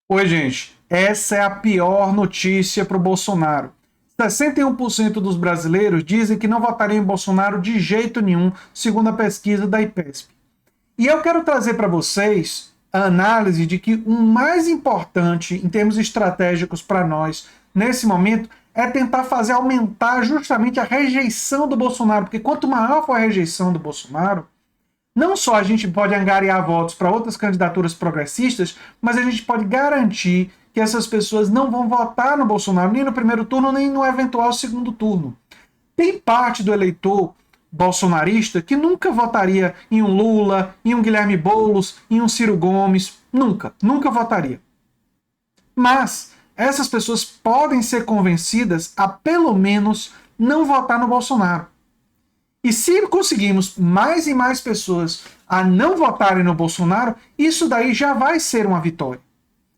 Oi, gente. Essa é a pior notícia para o Bolsonaro. 61% dos brasileiros dizem que não votariam em Bolsonaro de jeito nenhum, segundo a pesquisa da IPESP. E eu quero trazer para vocês a análise de que o mais importante em termos estratégicos para nós nesse momento é tentar fazer aumentar justamente a rejeição do Bolsonaro, porque quanto maior for a rejeição do Bolsonaro, não só a gente pode angariar votos para outras candidaturas progressistas, mas a gente pode garantir que essas pessoas não vão votar no Bolsonaro nem no primeiro turno, nem no eventual segundo turno. Tem parte do eleitor bolsonarista que nunca votaria em um Lula, em um Guilherme Boulos, em um Ciro Gomes. Nunca votaria. Mas essas pessoas podem ser convencidas a pelo menos não votar no Bolsonaro. E se conseguimos mais e mais pessoas a não votarem no Bolsonaro, isso daí já vai ser uma vitória.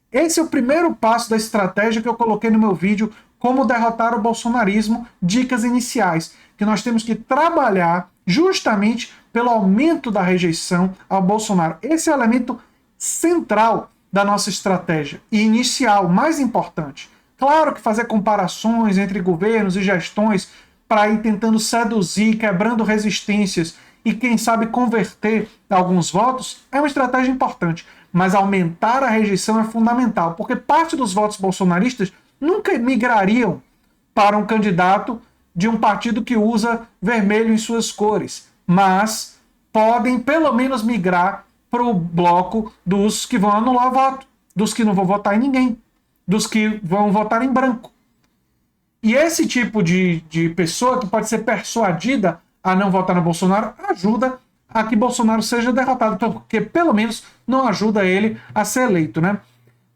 Esse é o primeiro passo da estratégia que eu coloquei no meu vídeo, como derrotar o bolsonarismo, dicas iniciais, que nós temos que trabalhar justamente pelo aumento da rejeição ao Bolsonaro. Esse é o elemento central da nossa estratégia e inicial, mais importante. Claro que fazer comparações entre governos e gestões para ir tentando seduzir, quebrando resistências e, quem sabe, converter alguns votos, é uma estratégia importante. Mas aumentar a rejeição é fundamental, porque parte dos votos bolsonaristas nunca migrariam para um candidato de um partido que usa vermelho em suas cores, mas podem pelo menos migrar para o bloco dos que vão anular o voto, dos que não vão votar em ninguém, dos que vão votar em branco. E esse tipo de pessoa que pode ser persuadida a não votar no Bolsonaro ajuda a que Bolsonaro seja derrotado, porque pelo menos não ajuda ele a ser eleito, né?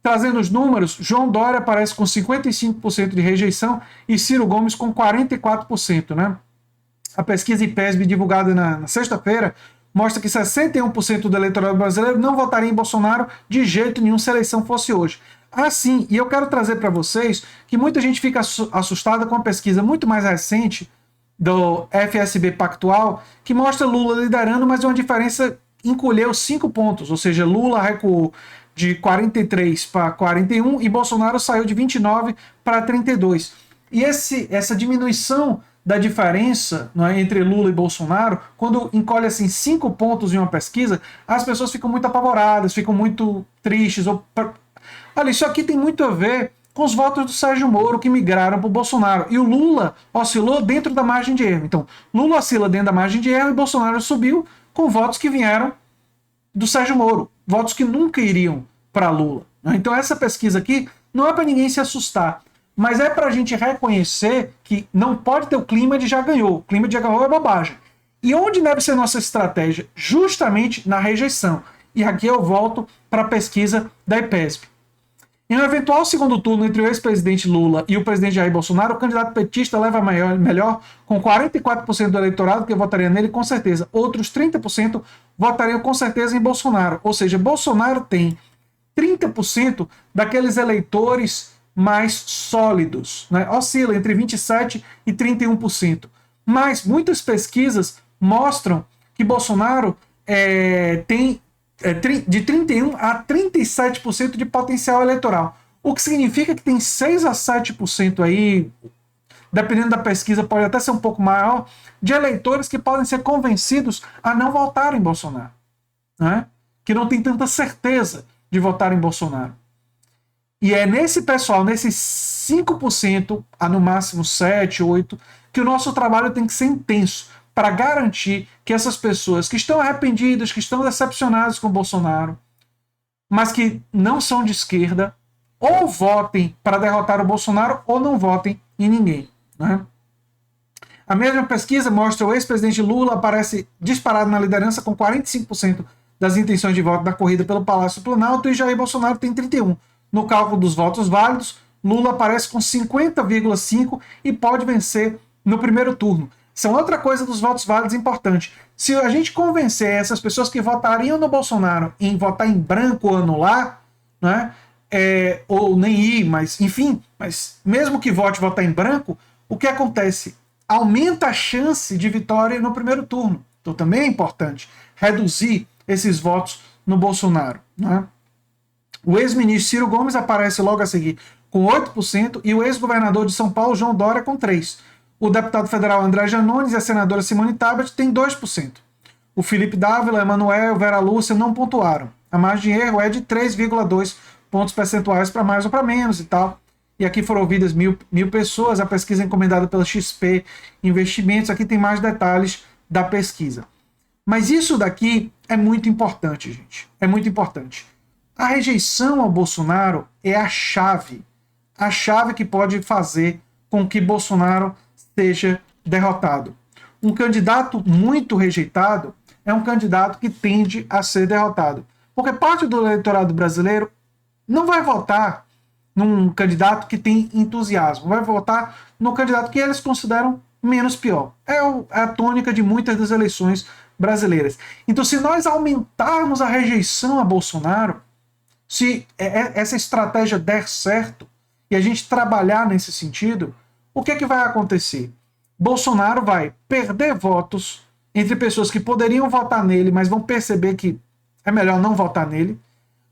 Trazendo os números, João Dória aparece com 55% de rejeição e Ciro Gomes com 44%, né? A pesquisa IPESB divulgada na sexta-feira mostra que 61% do eleitorado brasileiro não votaria em Bolsonaro de jeito nenhum se a eleição fosse hoje. Assim, e eu quero trazer para vocês que muita gente fica assustada com a pesquisa muito mais recente do FSB Pactual, que mostra Lula liderando, mas uma diferença encolheu 5 pontos, ou seja, Lula recuou de 43 para 41 e Bolsonaro saiu de 29 para 32. E essa diminuição da diferença, não é, entre Lula e Bolsonaro, quando encolhe assim 5 pontos em uma pesquisa, as pessoas ficam muito apavoradas, ficam muito tristes. Olha, isso aqui tem muito a ver com os votos do Sérgio Moro que migraram para o Bolsonaro. E o Lula oscilou dentro da margem de erro. Então, Lula oscila dentro da margem de erro e Bolsonaro subiu com votos que vieram do Sérgio Moro. Votos que nunca iriam para Lula. Então, essa pesquisa aqui não é para ninguém se assustar, mas é para a gente reconhecer que não pode ter o clima de já ganhou. O clima de já ganhou é bobagem. E onde deve ser nossa estratégia? Justamente na rejeição. E aqui eu volto para a pesquisa da IPESP. Em um eventual segundo turno entre o ex-presidente Lula e o presidente Jair Bolsonaro, o candidato petista leva melhor, com 44% do eleitorado que votaria nele com certeza. Outros 30% votariam com certeza em Bolsonaro. Ou seja, Bolsonaro tem 30% daqueles eleitores mais sólidos, né? Oscila entre 27% e 31%. Mas muitas pesquisas mostram que Bolsonaro tem de 31% a 37% de potencial eleitoral. O que significa que tem 6 a 7% aí, dependendo da pesquisa, pode até ser um pouco maior, de eleitores que podem ser convencidos a não votar em Bolsonaro, né? Que não tem tanta certeza de votar em Bolsonaro. E é nesse pessoal, nesses 5%, a no máximo 7, 8%, que o nosso trabalho tem que ser intenso para garantir que essas pessoas que estão arrependidas, que estão decepcionadas com o Bolsonaro, mas que não são de esquerda, ou votem para derrotar o Bolsonaro ou não votem em ninguém, né? A mesma pesquisa mostra o ex-presidente Lula aparece disparado na liderança com 45% das intenções de voto da corrida pelo Palácio Planalto e Jair Bolsonaro tem 31%. No cálculo dos votos válidos, Lula aparece com 50,5% e pode vencer no primeiro turno. São outra coisa dos votos válidos importante. Se a gente convencer essas pessoas que votariam no Bolsonaro em votar em branco ou anular, né, ou nem ir, mas enfim, mas mesmo que votar em branco, o que acontece? Aumenta a chance de vitória no primeiro turno. Então também é importante reduzir esses votos no Bolsonaro, né? O ex-ministro Ciro Gomes aparece logo a seguir com 8% e o ex-governador de São Paulo, João Dória, com 3%. O deputado federal André Janones e a senadora Simone Tebet têm 2%. O Felipe Dávila, Emanuel, Vera Lúcia não pontuaram. A margem de erro é de 3,2 pontos percentuais para mais ou para menos e tal. E aqui foram ouvidas mil pessoas. A pesquisa é encomendada pela XP Investimentos. Aqui tem mais detalhes da pesquisa. Mas isso daqui é muito importante, gente. É muito importante. A rejeição ao Bolsonaro é a chave que pode fazer com que Bolsonaro seja derrotado. Um candidato muito rejeitado é um candidato que tende a ser derrotado. Porque parte do eleitorado brasileiro não vai votar num candidato que tem entusiasmo, vai votar no candidato que eles consideram menos pior. É a tônica de muitas das eleições brasileiras. Então, se nós aumentarmos a rejeição a Bolsonaro, se essa estratégia der certo e a gente trabalhar nesse sentido, o que é que vai acontecer? Bolsonaro vai perder votos entre pessoas que poderiam votar nele, mas vão perceber que é melhor não votar nele.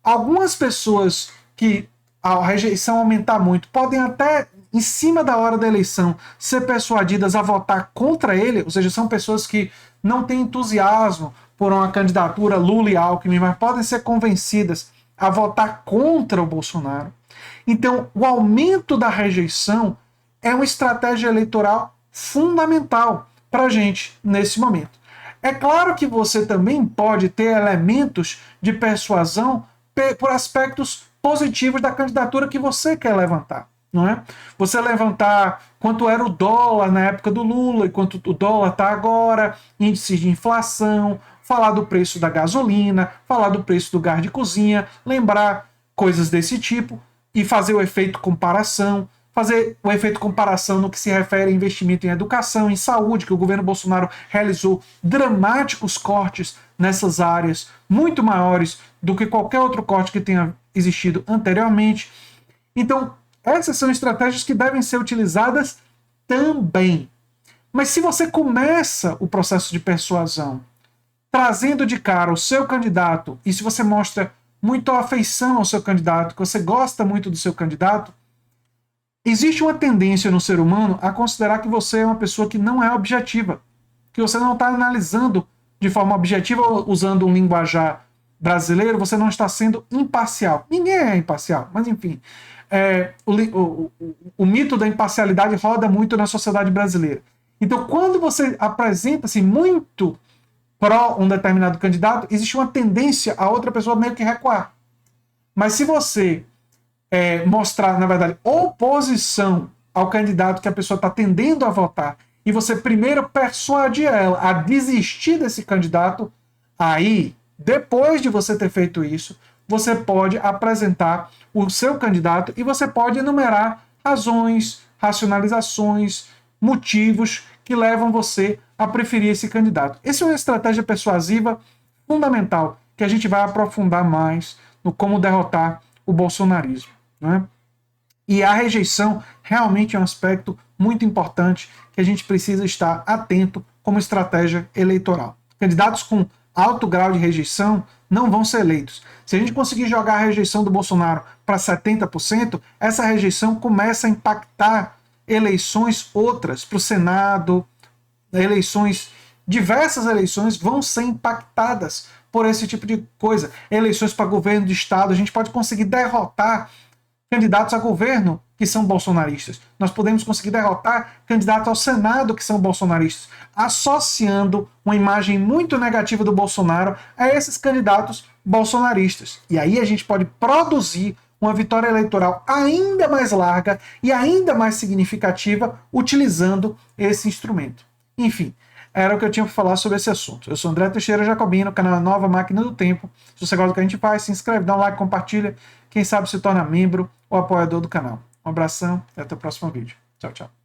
Algumas pessoas que a rejeição aumentar muito podem até, em cima da hora da eleição, ser persuadidas a votar contra ele, ou seja, são pessoas que não têm entusiasmo por uma candidatura Lula e Alckmin, mas podem ser convencidas a votar contra o Bolsonaro. Então, o aumento da rejeição é uma estratégia eleitoral fundamental para a gente nesse momento. É claro que você também pode ter elementos de persuasão por aspectos positivos da candidatura que você quer levantar, não é? Você levantar quanto era o dólar na época do Lula e quanto o dólar está agora, índices de inflação, falar do preço da gasolina, falar do preço do gás de cozinha, lembrar coisas desse tipo e fazer o efeito comparação, fazer o efeito comparação no que se refere a investimento em educação, em saúde, que o governo Bolsonaro realizou dramáticos cortes nessas áreas, muito maiores do que qualquer outro corte que tenha existido anteriormente. Então, essas são estratégias que devem ser utilizadas também. Mas se você começa o processo de persuasão trazendo de cara o seu candidato, e se você mostra muita afeição ao seu candidato, que você gosta muito do seu candidato, existe uma tendência no ser humano a considerar que você é uma pessoa que não é objetiva, que você não está analisando de forma objetiva, usando um linguajar brasileiro, você não está sendo imparcial. Ninguém é imparcial, mas enfim. O mito da imparcialidade roda muito na sociedade brasileira. Então, quando você apresenta-se muito pró um determinado candidato, existe uma tendência a outra pessoa meio que recuar. Mas se você mostrar, na verdade, oposição ao candidato que a pessoa está tendendo a votar, e você primeiro persuadir ela a desistir desse candidato, aí, depois de você ter feito isso, você pode apresentar o seu candidato e você pode enumerar razões, racionalizações, motivos que levam você a preferir esse candidato. Essa é uma estratégia persuasiva fundamental, que a gente vai aprofundar mais no como derrotar o bolsonarismo, né? E a rejeição realmente é um aspecto muito importante que a gente precisa estar atento como estratégia eleitoral. Candidatos com alto grau de rejeição não vão ser eleitos. Se a gente conseguir jogar a rejeição do Bolsonaro para 70%, essa rejeição começa a impactar eleições outras para o Senado, diversas eleições vão ser impactadas por esse tipo de coisa. Eleições para governo de estado, a gente pode conseguir derrotar candidatos a governo que são bolsonaristas. Nós podemos conseguir derrotar candidatos ao Senado que são bolsonaristas, associando uma imagem muito negativa do Bolsonaro a esses candidatos bolsonaristas. E aí a gente pode produzir uma vitória eleitoral ainda mais larga e ainda mais significativa utilizando esse instrumento. Enfim, era o que eu tinha para falar sobre esse assunto. Eu sou André Teixeira Jacobino, canal Nova Máquina do Tempo. Se você gosta do que a gente faz, se inscreve, dá um like, compartilha. Quem sabe se torna membro ou apoiador do canal. Um abração e até o próximo vídeo. Tchau, tchau.